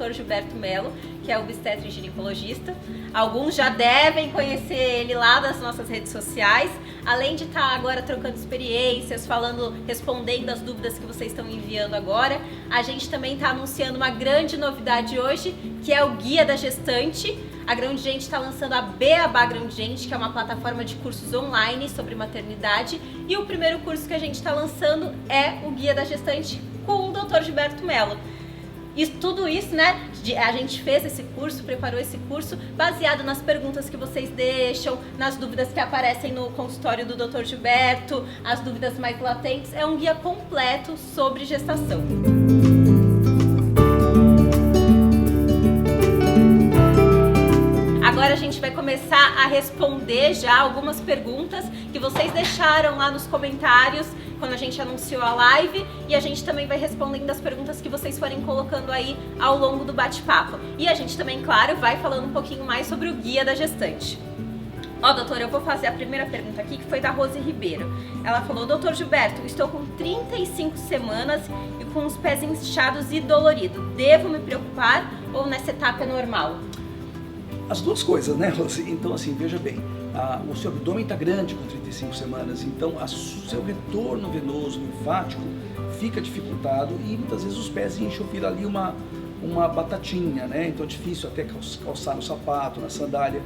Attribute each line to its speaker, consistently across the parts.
Speaker 1: Dr. Gilberto Mello, que é obstetra e ginecologista. Alguns já devem conhecer ele lá das nossas redes sociais. Além de estar agora trocando experiências, respondendo as dúvidas que vocês estão enviando agora, a gente também está anunciando uma grande novidade hoje, que é o Guia da Gestante. A Groundgent está lançando a Beabá Groundgent, que é uma plataforma de cursos online sobre maternidade. E o primeiro curso que a gente está lançando é o Guia da Gestante com o Dr. Gilberto Mello. E tudo isso, né? A gente fez esse curso, preparou esse curso baseado nas perguntas que vocês deixam, nas dúvidas que aparecem no consultório do Dr. Gilberto, as dúvidas mais latentes. É um guia completo sobre gestação. Agora a gente vai começar a responder já algumas perguntas que vocês deixaram lá nos comentários quando a gente anunciou a live, e a gente também vai respondendo as perguntas que vocês forem colocando aí ao longo do bate-papo. E a gente também, claro, vai falando um pouquinho mais sobre o Guia da Gestante. Ó, doutora, eu vou fazer a primeira pergunta aqui, que foi da Rose Ribeiro. Ela falou: doutor Gilberto, estou com 35 semanas e com os pés inchados e doloridos. Devo me preocupar ou nessa etapa é normal?
Speaker 2: As duas coisas, né, Rose? Então, assim, veja bem, o seu abdômen está grande com 35 semanas, então o seu retorno venoso, linfático, fica dificultado e muitas vezes os pés incham, vira ali uma batatinha, né? Então é difícil até calçar no sapato, na sandália.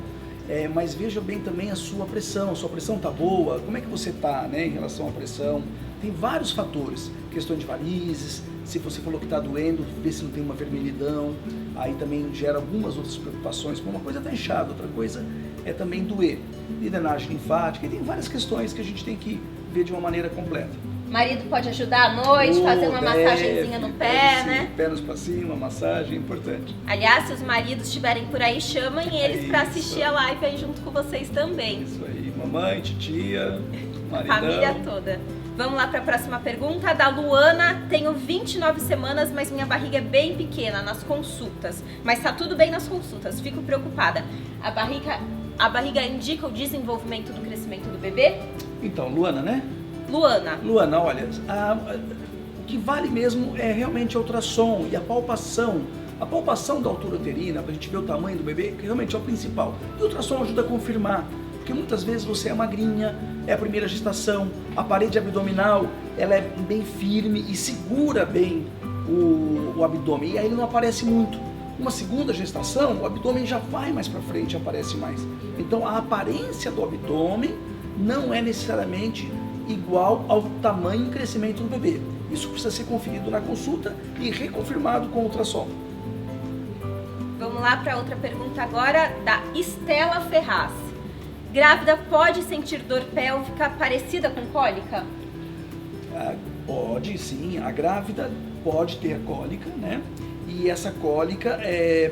Speaker 2: Mas veja bem também a sua pressão está boa? Como é que você está, né, em relação à pressão? Tem vários fatores, questão de varizes, se você falou que está doendo, vê se não tem uma vermelhidão, aí também gera algumas outras preocupações, uma coisa está inchada, outra coisa é também doer, e drenagem linfática, e tem várias questões que a gente tem que ver de uma maneira completa.
Speaker 1: Marido pode ajudar à noite, fazer uma massagenzinha no pé, né?
Speaker 2: Pernas para cima, massagem, importante.
Speaker 1: Aliás, se os maridos estiverem por aí, chamem eles para assistir a live aí junto com vocês também.
Speaker 2: Isso aí, mamãe, titia, maridão.
Speaker 1: Família toda. Vamos lá para a próxima pergunta, da Luana. Tenho 29 semanas, mas minha barriga é bem pequena nas consultas. Mas tá tudo bem nas consultas, fico preocupada. A barriga indica o desenvolvimento do crescimento do bebê?
Speaker 2: Então, Luana, né?
Speaker 1: Luana,
Speaker 2: olha, o que vale mesmo é realmente a ultrassom e a palpação. A palpação da altura uterina, para a gente ver o tamanho do bebê, que realmente é o principal. E o ultrassom ajuda a confirmar, porque muitas vezes você é magrinha, é a primeira gestação, a parede abdominal ela é bem firme e segura bem o abdômen, e aí ele não aparece muito. Uma segunda gestação, o abdômen já vai mais para frente, aparece mais. Então a aparência do abdômen não é necessariamente igual ao tamanho e crescimento do bebê. Isso precisa ser conferido na consulta e reconfirmado com ultrassom.
Speaker 1: Vamos lá para outra pergunta agora, da Estela Ferraz. Grávida pode sentir dor pélvica parecida com cólica?
Speaker 2: Pode, sim. A grávida pode ter cólica, né? E essa cólica,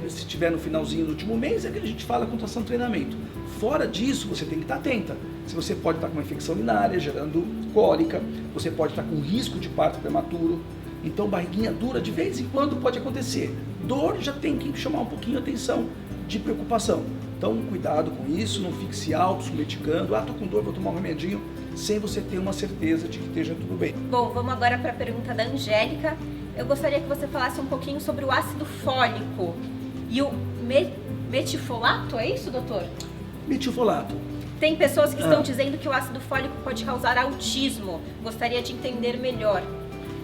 Speaker 2: se tiver no finalzinho do último mês, é que a gente fala contração treinamento. Fora disso, você tem que estar atenta. Se você pode estar com uma infecção urinária, gerando cólica, você pode estar com risco de parto prematuro. Então, barriguinha dura, de vez em quando pode acontecer. Dor já tem que chamar um pouquinho a atenção de preocupação. Então, cuidado com isso, não fique se auto-medicando. Tô com dor, vou tomar um remedinho, sem você ter uma certeza de que esteja tudo bem.
Speaker 1: Bom, vamos agora para a pergunta da Angélica. Eu gostaria que você falasse um pouquinho sobre o ácido fólico e o metilfolato, é isso, doutor?
Speaker 2: Metilfolato.
Speaker 1: Tem pessoas que estão dizendo que o ácido fólico pode causar autismo. Gostaria de entender melhor.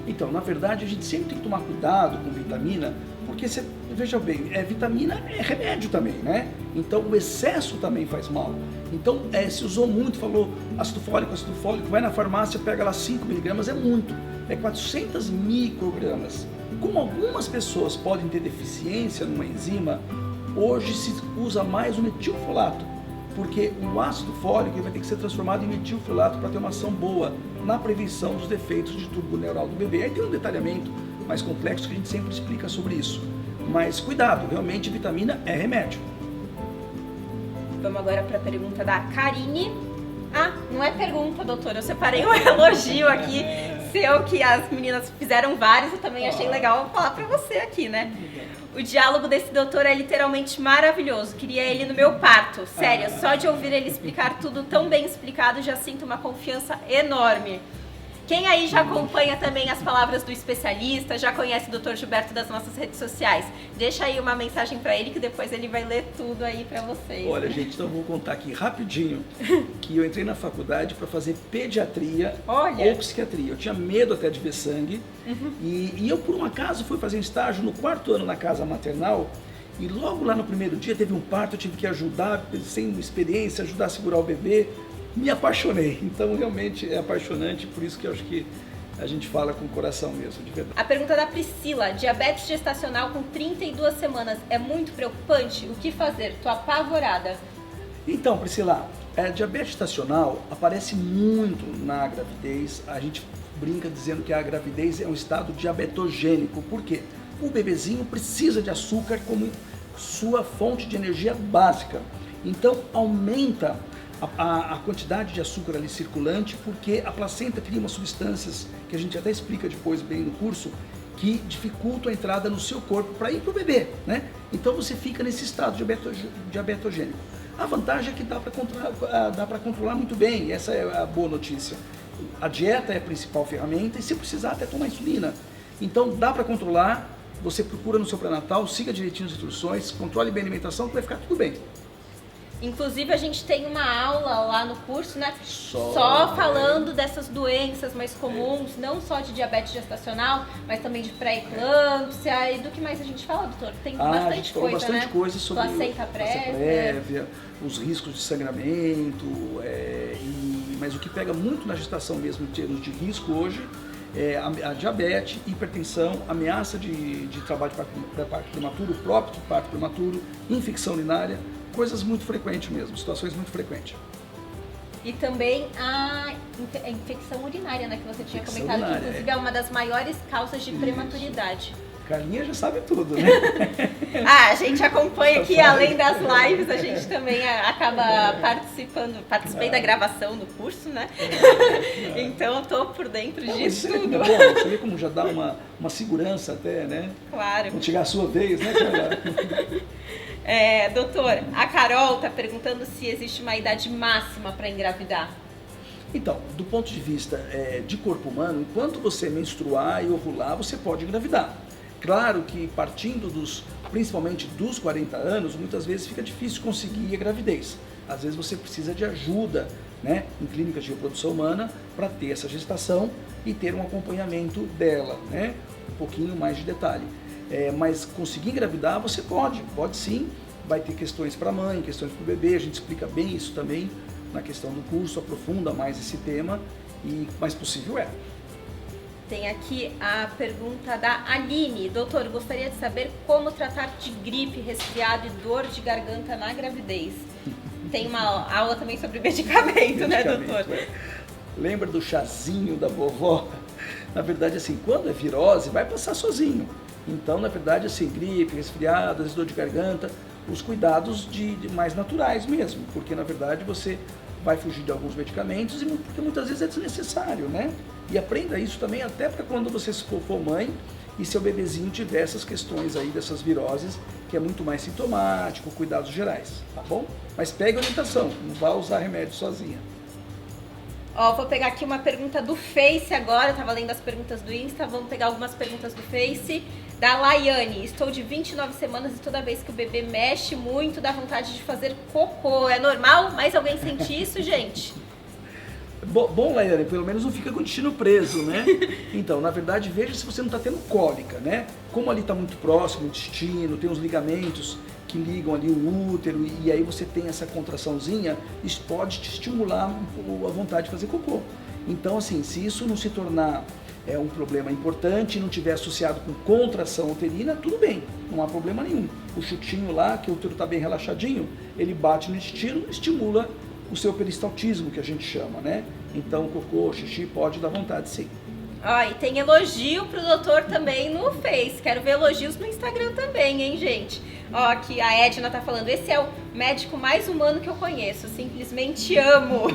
Speaker 2: Então, na verdade, a gente sempre tem que tomar cuidado com vitamina, porque, veja bem, vitamina é remédio também, né? Então, o excesso também faz mal. Então, se usou muito, falou ácido fólico, vai na farmácia, pega lá 5 miligramas, é muito. É 400 microgramas. Como algumas pessoas podem ter deficiência numa enzima, hoje se usa mais o metilfolato, porque o ácido fólico vai ter que ser transformado em metilfolato para ter uma ação boa na prevenção dos defeitos de tubo neural do bebê. Aí tem um detalhamento mais complexo que a gente sempre explica sobre isso. Mas cuidado, realmente vitamina é remédio.
Speaker 1: Vamos agora para a pergunta da Karine. Não é pergunta, doutora, eu separei um elogio aqui seu, que as meninas fizeram vários, eu também achei legal falar para você aqui, né? O diálogo desse doutor é literalmente maravilhoso, queria ele no meu parto, sério, só de ouvir ele explicar tudo tão bem explicado já sinto uma confiança enorme. Quem aí já acompanha também as palavras do especialista, já conhece o Dr. Gilberto das nossas redes sociais, deixa aí uma mensagem para ele que depois ele vai ler tudo aí para vocês.
Speaker 2: Olha, gente, então eu vou contar aqui rapidinho que eu entrei na faculdade para fazer pediatria ou psiquiatria. Eu tinha medo até de ver sangue e eu, por um acaso, fui fazer um estágio no 4º ano na casa maternal e logo lá no primeiro dia teve um parto, eu tive que ajudar, sem experiência, ajudar a segurar o bebê. Me apaixonei, então realmente é apaixonante, por isso que eu acho que a gente fala com o coração mesmo, de verdade.
Speaker 1: A pergunta da Priscila: diabetes gestacional com 32 semanas é muito preocupante? O que fazer? Tô apavorada.
Speaker 2: Então, Priscila, diabetes gestacional aparece muito na gravidez. A gente brinca dizendo que a gravidez é um estado diabetogênico. Por quê? O bebezinho precisa de açúcar como sua fonte de energia básica. Então, aumenta a quantidade de açúcar ali circulante, porque a placenta cria umas substâncias que a gente até explica depois bem no curso, que dificultam a entrada no seu corpo para ir para o bebê, né? Então você fica nesse estado diabetogênico. A vantagem é que dá para controlar muito bem, essa é a boa notícia. A dieta é a principal ferramenta e se precisar até tomar insulina. Então dá para controlar, você procura no seu pré-natal, siga direitinho as instruções, controle bem a alimentação que vai ficar tudo bem.
Speaker 1: Inclusive a gente tem uma aula lá no curso, né? Só falando dessas doenças mais comuns, não só de diabetes gestacional, mas também de pré-eclâmpsia e do que mais a gente fala, doutor? Tem bastante coisa,
Speaker 2: bastante coisa sobre
Speaker 1: placenta prévia,
Speaker 2: os riscos de sangramento, mas o que pega muito na gestação mesmo em termos de risco hoje é a diabetes, hipertensão, ameaça de trabalho de parto prematuro, próprio parto prematuro, infecção urinária, coisas muito frequentes mesmo, situações muito frequentes.
Speaker 1: E também a infecção urinária, né, que você tinha comentado, que inclusive é uma das maiores causas de prematuridade.
Speaker 2: Carlinha já sabe tudo, né?
Speaker 1: A gente acompanha aqui, além das lives, a gente também acaba participei da gravação do curso, né? Então eu tô por dentro disso tudo.
Speaker 2: É bom, você vê como já dá uma segurança até, né?
Speaker 1: Claro.
Speaker 2: Quando chegar a sua vez, né, Carla?
Speaker 1: Doutor, a Carol está perguntando se existe uma idade máxima para engravidar.
Speaker 2: Então, do ponto de vista de corpo humano, enquanto você menstruar e ovular, você pode engravidar. Claro que partindo principalmente dos 40 anos, muitas vezes fica difícil conseguir a gravidez. Às vezes você precisa de ajuda, né, em clínicas de reprodução humana para ter essa gestação e ter um acompanhamento dela, né, um pouquinho mais de detalhe. Mas conseguir engravidar você pode sim, vai ter questões para a mãe, questões para o bebê, a gente explica bem isso também na questão do curso, aprofunda mais esse tema, mas possível é.
Speaker 1: Tem aqui a pergunta da Aline. Doutor, gostaria de saber como tratar de gripe, resfriado e dor de garganta na gravidez. Tem uma aula também sobre medicamento, né, doutor?
Speaker 2: Lembra do chazinho da vovó? Na verdade, assim, quando é virose, vai passar sozinho. Então, na verdade, assim, gripe, resfriado, dor de garganta, os cuidados de mais naturais mesmo, porque na verdade você vai fugir de alguns medicamentos e porque muitas vezes é desnecessário, né? E aprenda isso também até para quando você for mãe e seu bebezinho tiver essas questões aí dessas viroses, que é muito mais sintomático, cuidados gerais, tá bom? Mas pegue orientação, não vá usar remédio sozinha.
Speaker 1: Vou pegar aqui uma pergunta do Face agora, eu tava lendo as perguntas do Insta, vamos pegar algumas perguntas do Face. Da Laiane: estou de 29 semanas e toda vez que o bebê mexe muito dá vontade de fazer cocô. É normal? Mais alguém sente isso, gente?
Speaker 2: Bom, Laiane, pelo menos não fica com o intestino preso, né? Então, na verdade, veja se você não está tendo cólica, né? Como ali está muito próximo o intestino, tem os ligamentos que ligam ali o útero e aí você tem essa contraçãozinha, isso pode te estimular a vontade de fazer cocô. Então, assim, se isso não se tornar um problema importante e não tiver associado com contração uterina, tudo bem, não há problema nenhum. O chutinho lá, que o útero está bem relaxadinho, ele bate no intestino, estimula o seu peristaltismo, que a gente chama, né? Então, cocô, xixi pode dar vontade, sim.
Speaker 1: E tem elogio pro doutor também no Face. Quero ver elogios no Instagram também, hein, gente? Aqui a Edna tá falando: esse é o médico mais humano que eu conheço, simplesmente amo.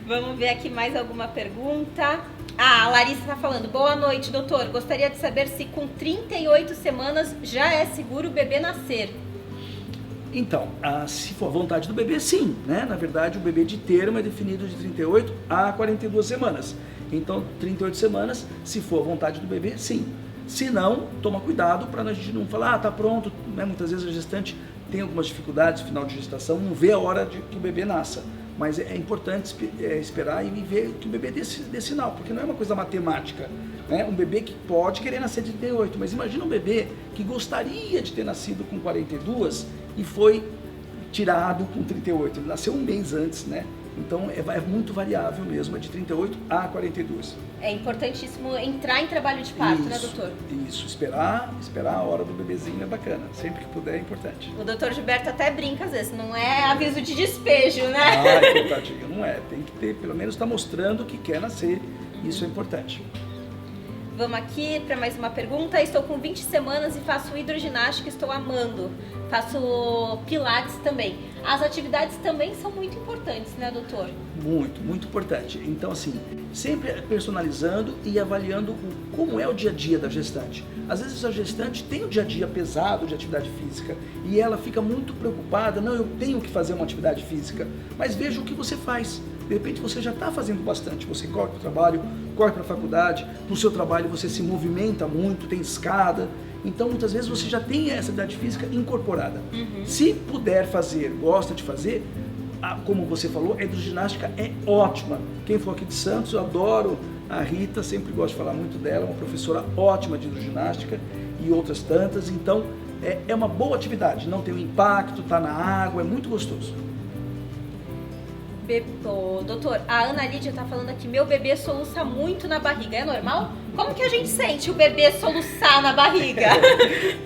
Speaker 1: Vamos ver aqui mais alguma pergunta. A Larissa tá falando: boa noite, doutor. Gostaria de saber se com 38 semanas já é seguro o bebê nascer.
Speaker 2: Então, se for a vontade do bebê, sim, né? Na verdade, o bebê de termo é definido de 38 a 42 semanas. Então, 38 semanas, se for a vontade do bebê, sim. Se não, toma cuidado para a gente não falar, tá pronto, né? Muitas vezes a gestante tem algumas dificuldades no final de gestação, não vê a hora de que o bebê nasça. Mas é importante esperar e ver que o bebê dê sinal, porque não é uma coisa matemática, né? Um bebê que pode querer nascer de 38, mas imagina um bebê que gostaria de ter nascido com 42 e foi tirado com 38, ele nasceu um mês antes, né? Então é muito variável mesmo, é de 38 a 42.
Speaker 1: É importantíssimo entrar em trabalho de parto, né, doutor?
Speaker 2: Isso, esperar a hora do bebezinho é bacana, sempre que puder é importante.
Speaker 1: O doutor Gilberto até brinca às vezes, não é aviso de despejo, né?
Speaker 2: Ai, coitadinho, não é, tem que ter, pelo menos está mostrando que quer nascer, isso é importante.
Speaker 1: Vamos aqui para mais uma pergunta. Estou com 20 semanas e faço hidroginástica, estou amando. Faço pilates também. As atividades também são muito importantes, né, doutor? Muito importante.
Speaker 2: Então, assim, sempre personalizando e avaliando como é o dia a dia da gestante. Às vezes a gestante tem um dia a dia pesado de atividade física e ela fica muito preocupada, não, eu tenho que fazer uma atividade física, mas veja o que você faz. De repente você já está fazendo bastante, você corre para o trabalho, corre para a faculdade, no seu trabalho você se movimenta muito, tem escada, então muitas vezes você já tem essa atividade física incorporada. Se puder fazer, gosta de fazer, como você falou, a hidroginástica é ótima. Quem for aqui de Santos, eu adoro a Rita, sempre gosto de falar muito dela, uma professora ótima de hidroginástica e outras tantas, então é uma boa atividade, não tem um impacto, está na água, é muito gostoso.
Speaker 1: Doutor, a Ana Lídia tá falando aqui, meu bebê soluça muito na barriga, é normal? Como que a gente sente o bebê soluçar na barriga?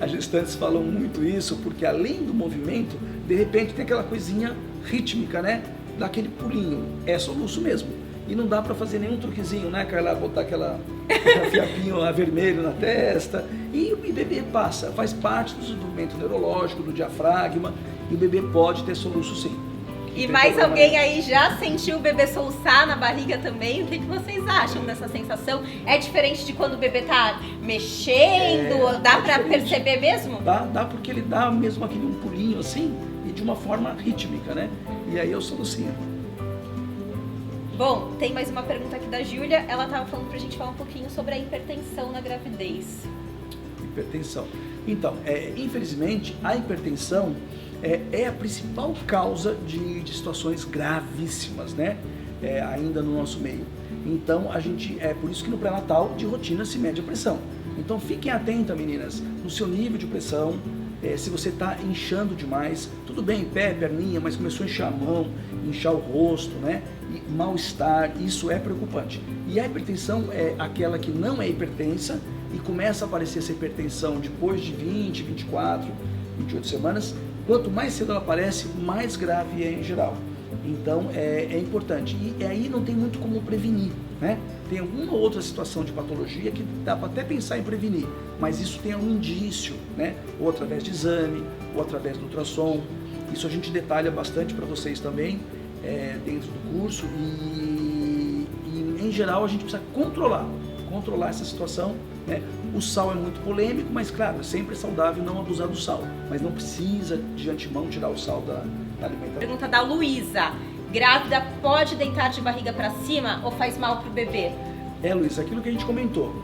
Speaker 2: As gestantes falam muito isso, porque além do movimento, de repente tem aquela coisinha rítmica, né? Dá aquele pulinho, é soluço mesmo. E não dá para fazer nenhum truquezinho, né, Carla? Botar aquela fiapinho vermelho na testa. E o bebê passa, faz parte do desenvolvimento neurológico, do diafragma, e o bebê pode ter soluço sim.
Speaker 1: E mais alguém aí já sentiu o bebê soluçar na barriga também? O que vocês acham dessa sensação? É diferente de quando o bebê tá mexendo? Dá pra perceber mesmo?
Speaker 2: Dá porque ele dá mesmo aquele um pulinho assim e de uma forma rítmica, né? E aí eu solucinho.
Speaker 1: Bom, tem mais uma pergunta aqui da Júlia. Ela tava falando pra gente falar um pouquinho sobre a hipertensão na gravidez.
Speaker 2: Hipertensão. Então, infelizmente, a hipertensão é a principal causa de situações gravíssimas, né? Ainda no nosso meio. Então, é por isso que no pré-natal, de rotina, se mede a pressão. Então, fiquem atentas, meninas, no seu nível de pressão, se você está inchando demais, tudo bem, pé, perninha, mas começou a inchar a mão, inchar o rosto, né? E mal-estar, isso é preocupante. E a hipertensão é aquela que não é hipertensa e começa a aparecer essa hipertensão depois de 20, 24, 28 semanas. Quanto mais cedo ela aparece, mais grave é em geral. Então é importante. E aí não tem muito como prevenir, né? Tem alguma outra situação de patologia que dá para até pensar em prevenir, mas isso tem um indício, né? Ou através de exame, ou através do ultrassom. Isso a gente detalha bastante para vocês também dentro do curso. E em geral a gente precisa controlar essa situação, né? O sal é muito polêmico, mas claro, sempre é saudável não abusar do sal, mas não precisa de antemão tirar o sal da alimentação.
Speaker 1: Pergunta da Luísa: grávida pode deitar de barriga para cima ou faz mal pro bebê?
Speaker 2: Luísa, aquilo que a gente comentou,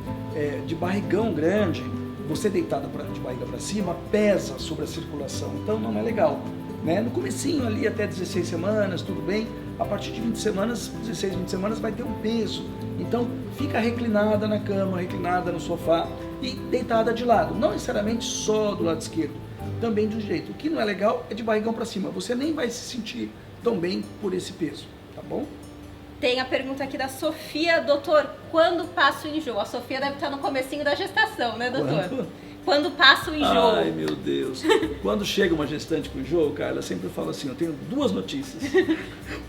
Speaker 2: de barrigão grande, você deitada de barriga para cima pesa sobre a circulação, então não é legal, né? No comecinho ali até 16 semanas, tudo bem. A partir de 20 semanas, 16, 20 semanas vai ter um peso. Então, fica reclinada na cama, reclinada no sofá e deitada de lado. Não necessariamente só do lado esquerdo, também do direito. O que não é legal é de barrigão para cima. Você nem vai se sentir tão bem por esse peso, tá bom?
Speaker 1: Tem a pergunta aqui da Sofia. Doutor, quando passa o enjoo? A Sofia deve estar no comecinho da gestação, né, doutor? Quando passa o enjoo.
Speaker 2: Ai, meu Deus. Quando chega uma gestante com enjoo, Carla, eu sempre falo assim, eu tenho duas notícias.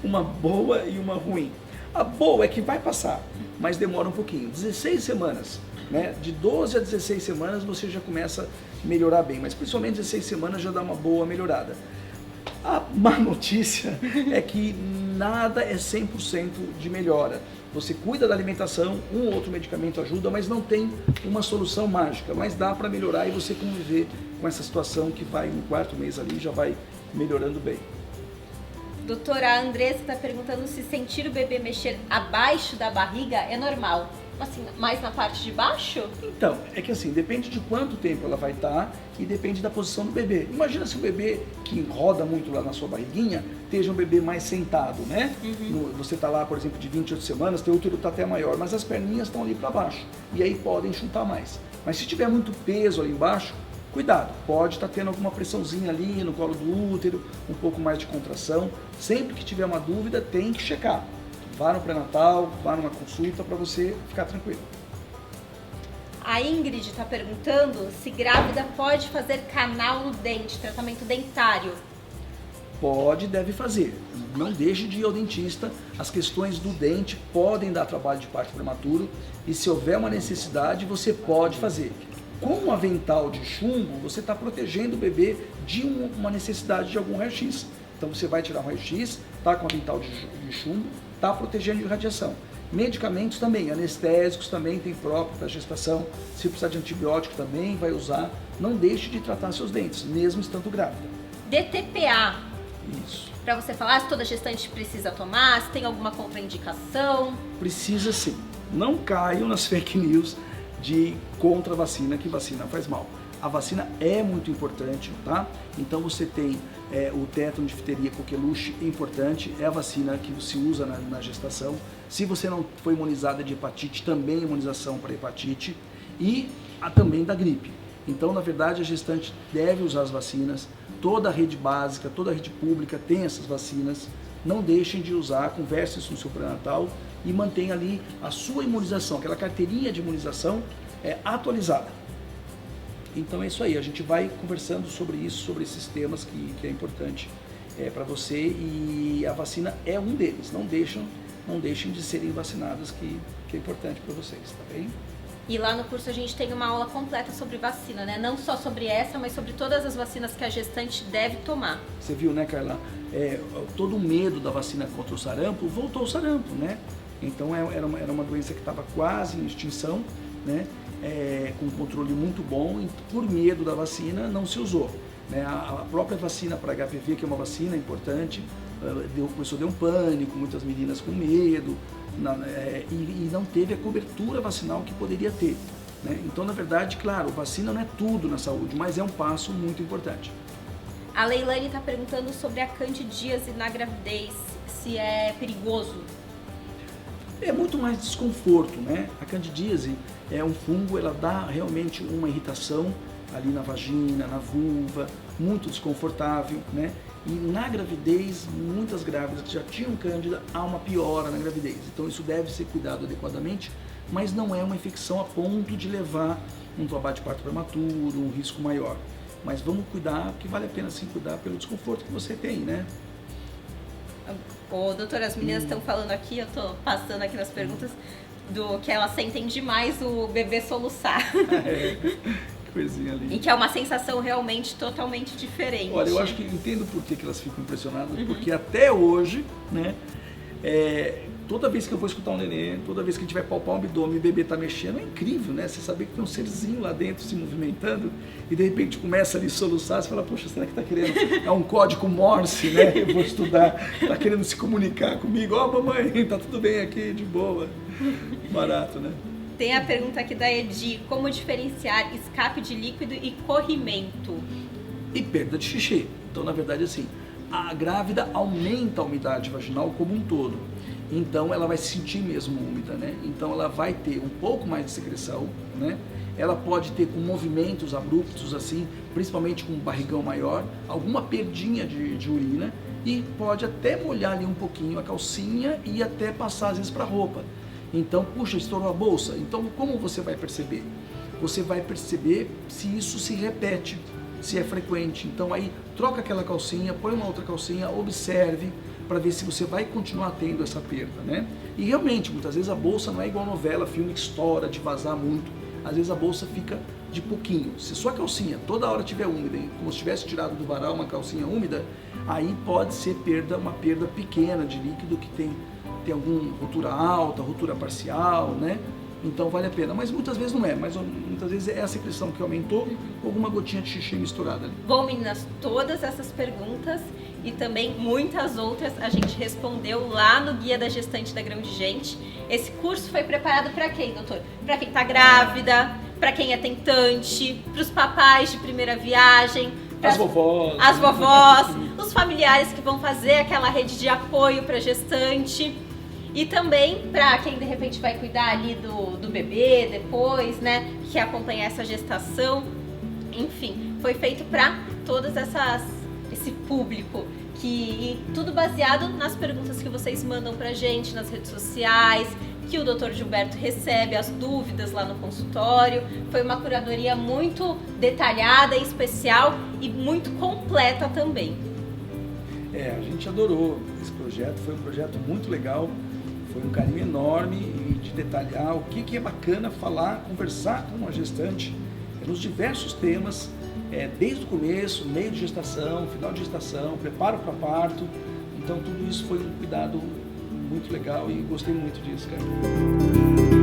Speaker 2: Uma boa e uma ruim. A boa é que vai passar, mas demora um pouquinho. 16 semanas, né? De 12 a 16 semanas você já começa a melhorar bem, mas principalmente 16 semanas já dá uma boa melhorada. A má notícia é que nada é 100% de melhora. Você cuida da alimentação, um ou outro medicamento ajuda, mas não tem uma solução mágica. Mas dá para melhorar e você conviver com essa situação que vai no 4º mês ali já vai melhorando bem.
Speaker 1: Doutora Andressa está perguntando se sentir o bebê mexer abaixo da barriga é normal. Assim, mais na parte de baixo?
Speaker 2: Então, é que assim, depende de quanto tempo ela vai estar e depende da posição do bebê. Imagina se o bebê que roda muito lá na sua barriguinha, esteja um bebê mais sentado, né? Você está lá, por exemplo, de 28 semanas, teu útero está até maior, mas as perninhas estão ali para baixo. E aí podem chutar mais. Mas se tiver muito peso ali embaixo, cuidado, pode estar tendo alguma pressãozinha ali no colo do útero, um pouco mais de contração. Sempre que tiver uma dúvida, tem que checar. Vá no pré-natal, vá numa consulta para você ficar tranquilo.
Speaker 1: A Ingrid está perguntando se grávida pode fazer canal no dente, tratamento dentário.
Speaker 2: Pode, deve fazer. Não deixe de ir ao dentista. As questões do dente podem dar trabalho de parto prematuro e se houver uma necessidade, você pode fazer. Com um avental de chumbo, você está protegendo o bebê de uma necessidade de algum raio-x. Então você vai tirar o raio-x, está com avental de chumbo, está protegendo de radiação. Medicamentos também, anestésicos também tem próprio para gestação. Se precisar de antibiótico também vai usar. Não deixe de tratar seus dentes, mesmo estando grávida.
Speaker 1: DTPA.
Speaker 2: Isso.
Speaker 1: Para você falar se toda gestante precisa tomar, se tem alguma contraindicação.
Speaker 2: Precisa sim. Não caiam nas fake news de contra a vacina, que vacina faz mal. A vacina é muito importante, tá? Então você tem o tétano, difteria, coqueluche, é importante, é a vacina que se usa na gestação. Se você não foi imunizada de hepatite, também imunização para hepatite e também da gripe. Então, na verdade, a gestante deve usar as vacinas. Toda a rede básica, toda a rede pública tem essas vacinas. Não deixem de usar, converse isso no seu pré-natal e mantenha ali a sua imunização, aquela carteirinha de imunização atualizada. Então é isso aí, a gente vai conversando sobre isso, sobre esses temas que é importante para você e a vacina é um deles. Não deixem de serem vacinadas, que é importante para vocês, tá bem?
Speaker 1: E lá no curso a gente tem uma aula completa sobre vacina, né? Não só sobre essa, mas sobre todas as vacinas que a gestante deve tomar.
Speaker 2: Você viu, né, Carla? Todo o medo da vacina contra o sarampo, voltou o sarampo, né? Então era uma doença que estava quase em extinção, né? Com um controle muito bom, e por medo da vacina não se usou. Né? A própria vacina para HPV, que é uma vacina importante, começou a dar um pânico, muitas meninas com medo, e não teve a cobertura vacinal que poderia ter. Né? Então, na verdade, claro, vacina não é tudo na saúde, mas é um passo muito importante.
Speaker 1: A Leilane está perguntando sobre a candidíase na gravidez, se é perigoso.
Speaker 2: É muito mais desconforto, né? A candidíase é um fungo, ela dá realmente uma irritação ali na vagina, na vulva, muito desconfortável, né? E na gravidez, muitas grávidas que já tinham cândida, há uma piora na gravidez. Então isso deve ser cuidado adequadamente, mas não é uma infecção a ponto de levar um trabalho de parto prematuro, um risco maior. Mas vamos cuidar, que vale a pena sim cuidar pelo desconforto que você tem, né?
Speaker 1: Ô, doutora, as meninas estão falando aqui, eu tô passando aqui nas perguntas, do que elas sentem demais o bebê soluçar.
Speaker 2: Que coisinha ali.
Speaker 1: E que é uma sensação realmente totalmente diferente.
Speaker 2: Olha, eu acho que entendo por que elas ficam impressionadas, porque até hoje, né, toda vez que eu vou escutar um neném, toda vez que a gente vai palpar um abdômen e o bebê tá mexendo, é incrível, né? Você saber que tem um serzinho lá dentro se movimentando e de repente começa ali a soluçar, você fala, poxa, será que tá querendo? É um código Morse, né? Eu vou estudar, tá querendo se comunicar comigo, mamãe, tá tudo bem aqui, de boa. Barato, né?
Speaker 1: Tem a pergunta aqui da Edi, como diferenciar escape de líquido e corrimento?
Speaker 2: E perda de xixi. Então, na verdade, assim, a grávida aumenta a umidade vaginal como um todo. Então ela vai se sentir mesmo úmida, né? Então ela vai ter um pouco mais de secreção, né? Ela pode ter com movimentos abruptos assim, principalmente com um barrigão maior, alguma perdinha de urina e pode até molhar ali um pouquinho a calcinha e até passar às vezes para a roupa. Então, puxa, estourou a bolsa. Então, como você vai perceber? Você vai perceber se isso se repete, se é frequente. Então aí troca aquela calcinha, põe uma outra calcinha, observe para ver se você vai continuar tendo essa perda, né? E realmente, muitas vezes a bolsa não é igual novela, filme que estoura, de vazar muito. Às vezes a bolsa fica de pouquinho. Se sua calcinha toda hora estiver úmida, como se tivesse tirado do varal uma calcinha úmida, aí pode ser uma perda pequena de líquido que tem alguma ruptura alta, ruptura parcial, né? Então vale a pena, mas muitas vezes não é, mas muitas vezes é a secreção que aumentou, ou alguma gotinha de xixi misturada ali.
Speaker 1: Bom, meninas, todas essas perguntas e também muitas outras a gente respondeu lá no Guia da Gestante da Grão de Gente. Esse curso foi preparado para quem, doutor? Para quem está grávida, para quem é tentante, para os papais de primeira viagem,
Speaker 2: as vovós,
Speaker 1: os familiares que vão fazer aquela rede de apoio para gestante. E também para quem de repente vai cuidar ali do bebê depois, né? Que acompanhar essa gestação. Enfim, foi feito para todas esse público. E tudo baseado nas perguntas que vocês mandam pra gente nas redes sociais, que o Dr. Gilberto recebe, as dúvidas lá no consultório. Foi uma curadoria muito detalhada e especial e muito completa também.
Speaker 2: A gente adorou esse projeto, foi um projeto muito legal. Foi um carinho enorme de detalhar o que é bacana falar, conversar com uma gestante nos diversos temas, desde o começo, meio de gestação, final de gestação, preparo para parto. Então tudo isso foi um cuidado muito legal e gostei muito disso, cara.